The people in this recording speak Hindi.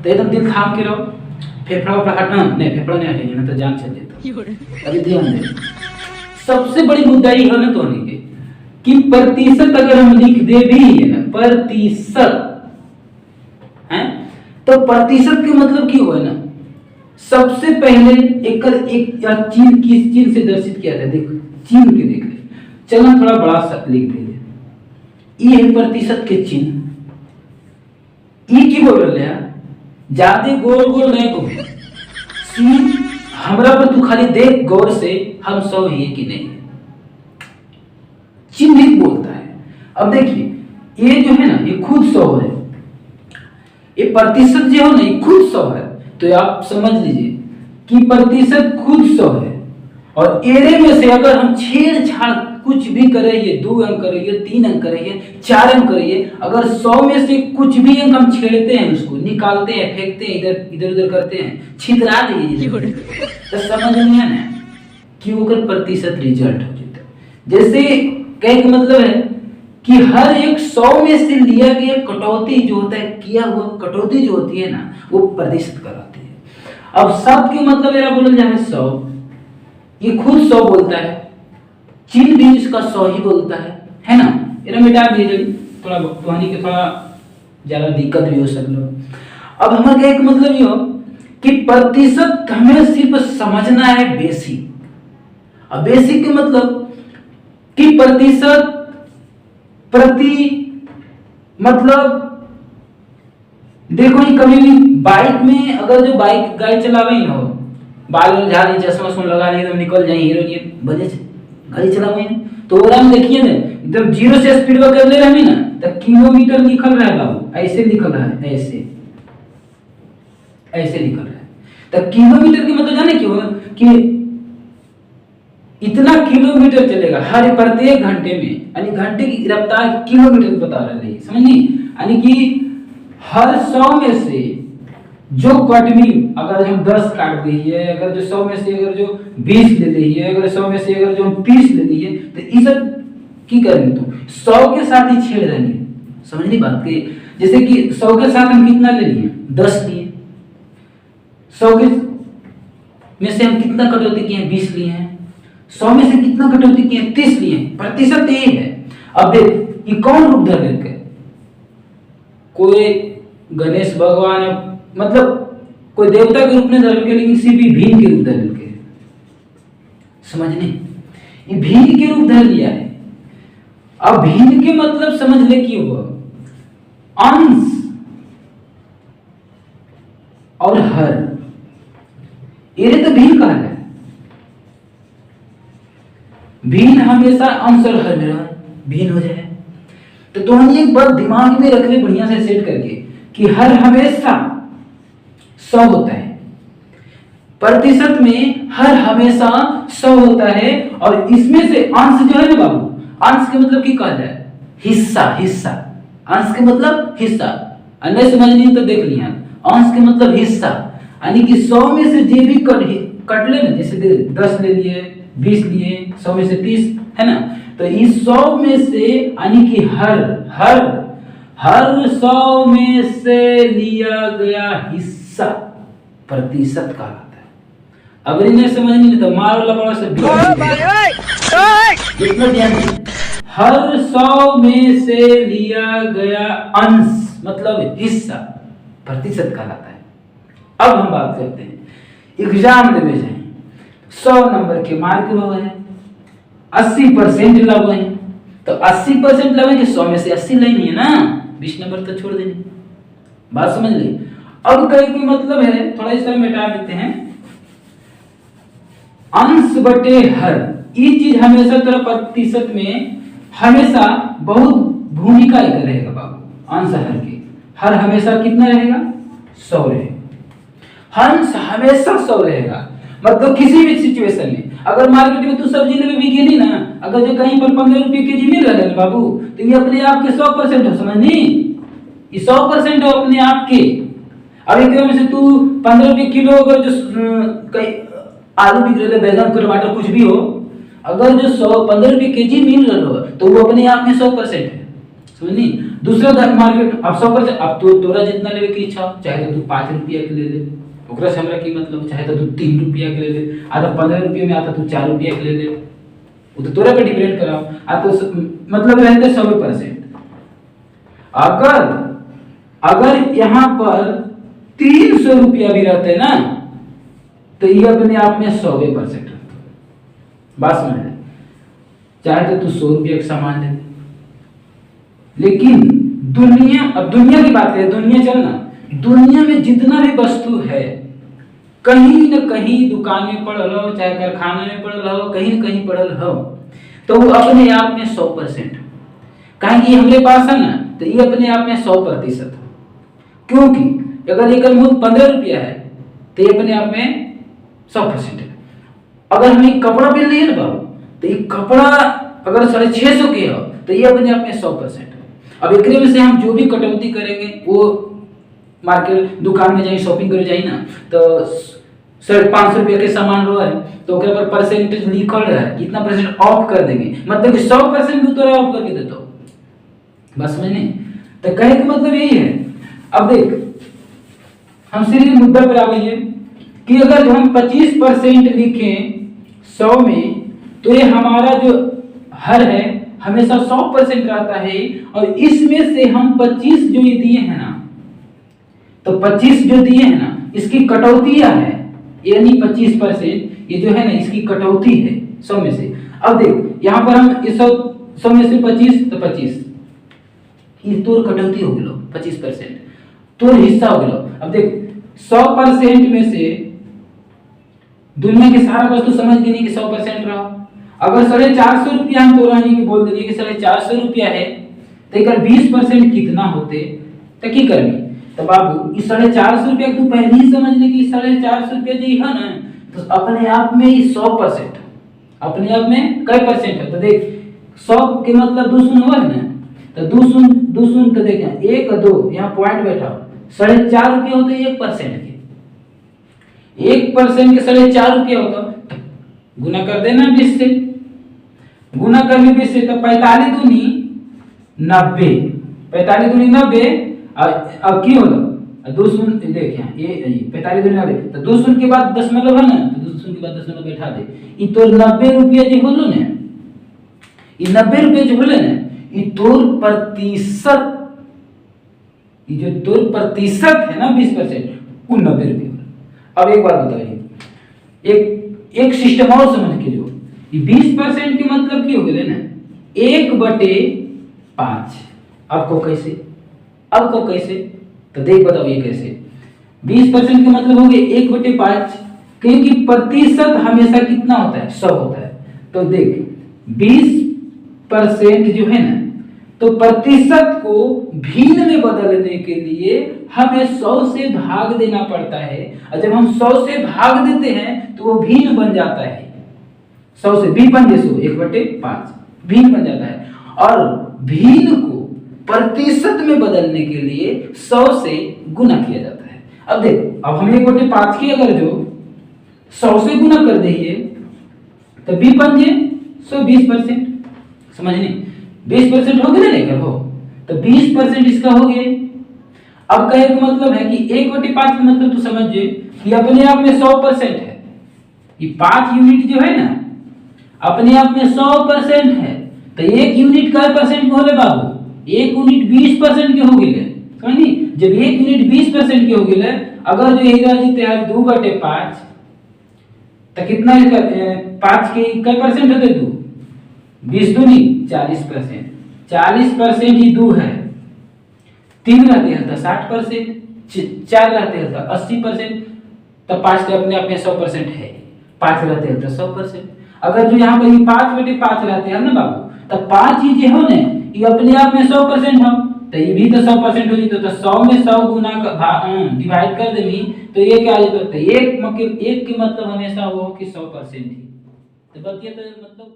तो एकदम दिल थाम के रहो, फेफड़ा पर हटना नहीं, फेफड़ा नहीं हटेंगे ना तो जान चल जाता। अभी ध्यान दे, सबसे बड़ी मुद्दा ये है ना तो नहीं कि प्रतिशत अगर हम लिख दे भी है ना प्रतिशत है, तो प्रतिशत के मतलब क्या हुआ ना, सबसे पहले एक चिन्ह किस चिन्ह से दर्शित किया था, देखो चिन्ह के देख ले, चलो थोड़ा बड़ा सा लिख दे, ये है प्रतिशत के चिन्ह, ई की बोल रहे हैं ज्यादा गोल गोल नहीं को सी हमरा पर तू खाली देख गौर से, हम 100 ही कि नहीं, चिन्हित बोलता है। अब देखिए ये जो है ना ये खुद 100 है, ये प्रतिशत जो है ना ये खुद 100 है, तो आप समझ लीजिए कि प्रतिशत खुद 100 है, और एरे में से अगर हम छेड़छाड़ कुछ भी करेंगे, 2 अंक करेंगे, 3 अंक करेंगे, 4 अंक करेंगे, अगर 100 में से कुछ भी अंक हम छेड़ते हैं, उसको निकालते हैं, फेंकते हैं, इधर उधर करते हैं, छितरा देंगे, तो समझ नहीं है ना कि वो प्रतिशत रिजल्ट हो जाता है। जैसे कहने का मतलब है कि हर एक 100 में से लिया गया कटौती जो होता है, किया हुआ कटौती जो होती है ना, वो प्रतिशत कहलाती है। अब शब्द के मतलब मेरा बोला जाए 100, ये खुद 100 बोलता है, चिन्ह भी इसका 100 ही बोलता है ना। ये मिटा दीजिए, थोड़ा कहानी के थोड़ा ज्यादा दिक्कत भी हो सकता। अब हमारा कहने का मतलब ये हो कि प्रतिशत हमें सिर्फ समझना है बेसिक। अब बेसिक के मतलब कि प्रतिशत प्रति मतलब देखो ही कभी भी बाइक में अगर जो बाइक गाड़ी चलावे ना हो, बाल झाड़ी चश्मा लगा ले एकदम निकल जाए हीरो जी बजे गाड़ी चलावे ना, तो ओरा में देखिए ना एकदम 0 से स्पीड में कर ले रहे ना, तो किलोमीटर लिखल रहा है बाबू, ऐसे लिखल रहा है, ऐसे लिखल रहा है। तो किलोमीटर के मतलब जाने क्यों कि इतना किलोमीटर चलेगा हर प्रत्येक घंटे में, यानी घंटे की रफ्तार किलोमीटर बता रहे हैं, समझिए। यानी कि हर 100 में से जो कटनी अगर हम 10 काट दिए, अगर जो 100 में से अगर जो 20 ले लिए, अगर 100 में से अगर जो 30 ले लिए, तो ये सब की करेंगे तो 100 के साथ ही छेड़ देंगे, समझनी बात के। जैसे कि 100 के साथ हम कितना ले लिए, 10 लिए, 100 के में से हम कितना कटौती किए हैं, 20 लिए हैं, 100 में से कितना कटौती किए हैं, 30 लिए हैं, प्रतिशत ये है। अब देख ये कौन रूप धर लेते, कोई गणेश भगवान मतलब कोई देवता के रूप में धर के, लेकिन सिर्फ भीम के रूप धर के, समझने ये भीम के रूप धर लिया है। अब भीम के मतलब समझ ले कि वो अंश और हर, ये तो भीम कहा है, भीन हमेशा अंश और हर में भीन हो जाए। तो तुम्हें एक बात दिमाग में रख ले बढ़िया से सेट करके कि हर हमेशा 100 होता है, प्रतिशत में हर हमेशा 100 होता है, और इसमें से अंश जो है ना बाबू, अंश के मतलब क्या कहा जाए, हिस्सा, हिस्सा, अंश के मतलब हिस्सा, अन्य समझनी तो देख लिया, अंश के मतलब हिस्सा, यानी कि 100 में से जे भी कट ले ना, जैसे 10 ले लिए, 20 लिए, 100 में से 30 है ना, तो इस 100 में से यानी कि हर 100 में से लिया गया हिस्सा प्रतिशत कहलाता है। अगर इन्हें समझ नहीं तो मार वाला बड़ा से हर 100 में से लिया गया अंश मतलब हिस्सा प्रतिशत कहलाता है। अब हम बात करते हैं एग्जाम देवे जाए, 100 नंबर के मार्क हो गए, 80% लग गए, तो 80% लगेंगे, 100 में से 80 लेनी है ना, 20 नंबर तो छोड़ देनी, बात समझ ली। अब कहीं की मतलब है, थोड़ा इसे मिटा देते हैं, अंश बटे हर, ये चीज हमेशा तरह प्रतिशत में हमेशा बहुत भूमिका रहेगा बाबू, अंश हर के, हर हमेशा कितना रहेगा, 100 रहेगा, अंश हमेशा 100 रहेगा। मतलब किसी भी सिचुएशन में अगर मार्केट में तू सब्जी लेने भी गेली ना, अगर जो कहीं पर 15 रुपये केजी मिल रहा है बाबू, तो ये अपने आप के 100% हो, समझनी, ये 100% हो अपने आप के। अब एक में से तू 15 रुपये किलो अगर जो कहीं आलू बिक रहे, बैगन टमाटर कुछ भी हो, अगर जो 15 रुपये केजी मिल रहा हो, तो वो अपने आप में 100% है, समझनी। दूसरा मार्केट अब 100%, अब तो तोरा जितना लेवे की इच्छा हो, चाहे तो तू 5 रुपया के ले ले, ओकरा से हमरा की मतलब, चाहे तो तू 3 रुपया के ले ले, आता 15 रुपये में आता तू 4 रुपया के ले ले, वो तो तोरा पे डिपेंड करा। आ तो मतलब रहते 100%। अगर यहाँ पर 300 रुपया भी रहते ना तो ये अपने आप में 100% रहता। बात समझ ले, चाहे तो तू 100 रुपया का सामान ले, लेकिन अब दुनिया की बात है, दुनिया चलना, दुनिया में जितना भी वस्तु है कहीं न कहीं दुकान में पड़ल हो, चाहे कारखाने में पड़ल हो, कहीं न कहीं पड़ल हो, तो वो अपने आप में 100%। कहेंगे हमरे पास है ना, तो ये अपने आप में 100%। क्योंकि अगर एक मूल्य 15 रुपया है तो ये अपने आप में 100% है। अगर हम एक कपड़ा भी लिए ना बाबू, तो ये कपड़ा अगर 650 के हो तो ये अपने आप में 100% है। अब एक में से हम जो भी कटौती करेंगे, वो मार्केट दुकान में जाए, शॉपिंग करे जाए ना, तो 550 रुपया के सामान रो है तो ओकरे पर परसेंटेज लिखल रहा, कितना परसेंट ऑफ कर देंगे, मतलब कि 100% भी तोरा ऑफ करके देतो। बस में नहीं, तो कहे का मतलब यही है। अब देख, हम सीधे मुद्दा पर आ गए कि अगर हम 25% लिखें 100 में, तो ये हमारा जो हर है हमेशा 100% रहता है, और इसमें से हम 25 जो ये दिए हैं ना, तो 25 जो दिए हैं ना, इसकी कटौतियां है, यानी 25% ये जो है ना, इसकी कटौती है 100 में से। अब देख यहाँ पर हम इस 100 में से 25, तो 25 ये तोर कटौती हो गलो, 25% तोर हिस्सा हो गलो। अब देख 100% में से दुनिया के सारा वस्तु समझ गए नहीं कि 100% रहा। अगर 450 रुपया हम तोरानी के बोल दिए कि 450 रुपया है, तो एक 20% कितना होते, तो की करनी, तो बाबू इस 450 रुपया तू पहले ही समझ ले कि 450 रुपया जो है ना, तो अपने आप में ही 100%, अपने आप में कई परसेंट है। तो देख 100 के मतलब 2 शून्य हुआ है ना, तो 2 शून्य तो देख 1 2 यहाँ पॉइंट बैठा, 450 रुपया होते 1% के, 1% के 450 रुपया होता, तो गुना कर देना 20 से, गुना कर ली 20 से, तो 45 दूनी 90, 45 दूनी 90। अब की होगा 2 शून्य, देख यहाँ ये 45 दूनी 90, तो 2 शून्य के बाद दशमलव है ना, तो 2 शून्य के बाद दशमलव बैठा दे, ये तो 90 रुपया जो होलो ना, ये 90 रुपया जो होले ना, ये तोर प्रतिशत, ये जो तोर प्रतिशत है ना 20%, वो 90 रुपये। अब एक बात बताइए, एक सिस्टम और समझ के, जो ये 20% के मतलब की हो गए ना 1/5। आपको कैसे, तो देख बताओ ये कैसे। 20% के मतलब हो गए 1/5, क्योंकि प्रतिशत हमेशा कितना होता है, 100 होता है। तो देख 20% जो है ना, तो प्रतिशत को भिन्न में बदलने के लिए हमें 100 से भाग देना पड़ता है, और जब हम 100 से भाग देते हैं तो वो भिन्न बन जाता है, 100 से 1/5 भिन्न बन जाता है। और भिन्न को प्रतिशत में बदलने के लिए 100 से गुना किया जाता है। अब देख, अब हम 1/5 की अगर जो 100 से गुना कर देंगे तो बी बन जाए 120%, समझने 20% हो गया लेकर हो, तो 20% इसका हो गया। अब कहे का मतलब है कि 1/5 का मतलब तू समझ जे कि अपने आप में 100% है, ये 5 यूनिट जो है ना अपने आप में 100% है, तो 1 यूनिट का परसेंट के होले बाबू, 1 यूनिट 20% के हो गए, समझनी। जब 1 यूनिट 20% के हो गए, अगर जो यही रह जीते है 2/5, तो कितना 5 के कई परसेंट होते, 2 20 दूनी 40%, 40% ही 2 है, 3 रहते हैं तो 60%, 4 रहते हैं तो 80%, तो 5 के अपने आप में 100% है, 5 रहते हैं तो 100%। अगर जो यहाँ पर 5/5 रहते हैं ना बाबू, तो 5 ही जो हो ना ये अपने आप में 100% हो, तो ये भी तो 100% हो जीतो, तो 100 में 100 गुना डिवाइड कर देनी, तो ये क्या आ जाता है, 1 के मतलब हमेशा वो कि 100% ही, तो बतिया तो मतलब